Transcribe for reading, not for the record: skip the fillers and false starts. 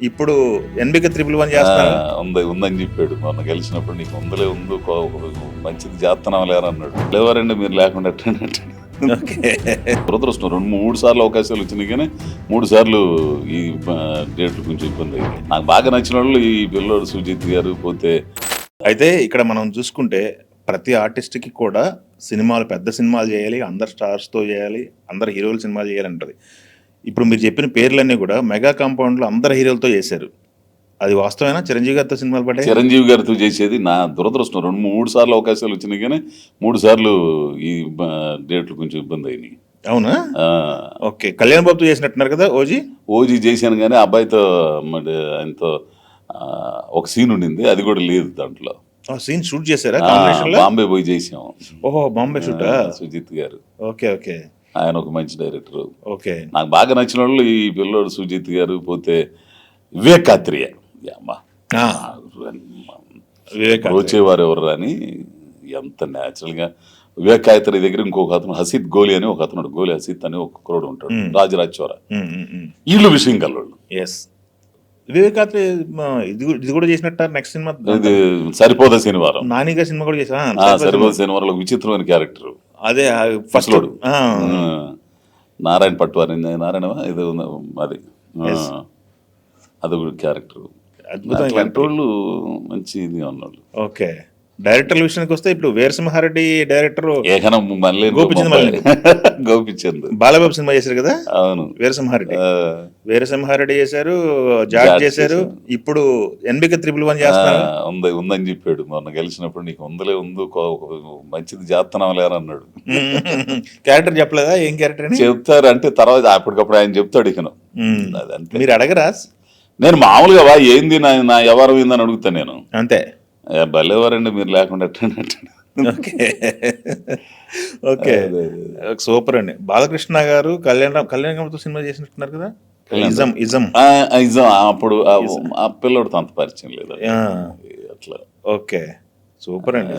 ఇప్పుడు ఎన్బిక 111 చేస్తున్నారు. ఉందని చెప్పాడు మొన్న కలిసినప్పుడు. నీకు ఉందలే ఉంది మంచిది చేస్తున్నాం లేరా అన్నాడు. లేవారండి మీరు లేకుండా ఎట్టండి. దురదృష్టం 2-3 సార్లు అవకాశాలు వచ్చినాయి కానీ 3 సార్లు ఈ డేట్లు కొంచెం ఇబ్బంది అయింది. నాకు బాగా నచ్చిన వాళ్ళు ఈ పిల్లోడు సుజిత్ గారు పోతే. అయితే ఇక్కడ మనం చూసుకుంటే ప్రతి ఆర్టిస్ట్కి కూడా సినిమాలు, పెద్ద సినిమాలు చేయాలి, అందరు స్టార్స్తో చేయాలి, అందరు హీరోలు సినిమాలు చేయాలంటది. ఇప్పుడు మీరు చెప్పిన పేర్లన్నీ కూడా మెగా కాంపౌండ్లో అందరు హీరోలతో చేశారు. అది వాస్తవేనా? చిరంజీవి గారితో సినిమాలు పడ్డాయి. చిరంజీవి గారితో చేసేది నా దురదృష్టం. 2-3 సార్లు అవకాశాలు వచ్చినాయి కానీ 3 సార్లు ఈ డేట్లు కొంచెం ఇబ్బంది అయినాయి. అవునా? ఓకే. కళ్యాణ్ బాబుతో చేసినట్టున్నారు కదా ఓజీ చేశాను కానీ అబ్బాయితో మరి ఆయనతో ఒక సీన్ ఉండింది, అది కూడా లేదు దాంట్లో. సీన్ షూట్ చేశారా? బాంబే పోయి చేసాం. ఓహో, బాంబే షూటా? సుజిత్ గారు. Okay okay. ఆయన ఒక మంచి డైరెక్టర్. ఓకే. నాకు బాగా నచ్చిన వాళ్ళు ఈ పిల్లోడు సుజిత్ గారు పోతే వివేక్ కాత్రియా. వచ్చేవారు ఎవరు అని ఎంత న్యాచురల్గా వివేక్ కాత్రి దగ్గర ఇంకొక అతను హసీత్ గోలి అని ఒక అతను, గోలి హసీత్ అని ఒక కుర్రోడు ఉంటాడు, రాజరాజ్ చోరా. వీళ్ళు విషయం కల్లోళ్ళు. ఎస్, వివేక్ కాత్రి ఇది కూడా చేసినట్టు. నెక్స్ట్ సినిమా ఇది సరిపోదా శనివారం, నానిగా సినిమా కూడా చేసా. సరిపోదా శనివారంలో విచిత్రమైన క్యారెక్టర్ అదే ఫస్ట్ లోడు నారాయణ పట్వారి, నారాయణ ఇది అది అదొక క్యారెక్టర్. అద్భుతమైన మంచి ఇది అన్నాడు. ఓకే. డైరెక్టర్ విషయానికి వస్తే ఇప్పుడు వీరసింహారెడ్డి డైరెక్టర్ ఏకనం మళ్ళీ గోపిచంద్ బాలబాబు సినిమా చేశారు కదా. అవును, వీరసింహారెడ్డి చేశారు, జాట్ చేశారు, ఇప్పుడు ఎన్బిక 111 చేస్తున్నారు. ఉందని చెప్పాడు మొన్న కలిసినప్పుడు. నీకు ఉందలే ఉంది మంచిది చేస్తున్నాం లేరా అన్నాడు. క్యారెక్టర్ చెప్పలేదా? ఏం క్యారెక్టర్ అని చెప్తారు అంటే తర్వాత అప్పటికప్పుడు ఆయన చెప్తాడు. ఇకను మీరు అడగరా? నేను మామూలుగా ఏంది నా ఎవరు ఏందని అడుగుతాను నేను. అంతే. భలేవారండి మీరు లేకుండా ఎట్టండి. ఓకే, సూపర్ అండి. బాలకృష్ణ గారు కళ్యాణ్ సినిమా చేసినట్టున్నారు కదా. ఇజం అప్పుడు ఆ పిల్లడితో అంత పరిచయం లేదు అట్లా. ఓకే, సూపర్ అండి.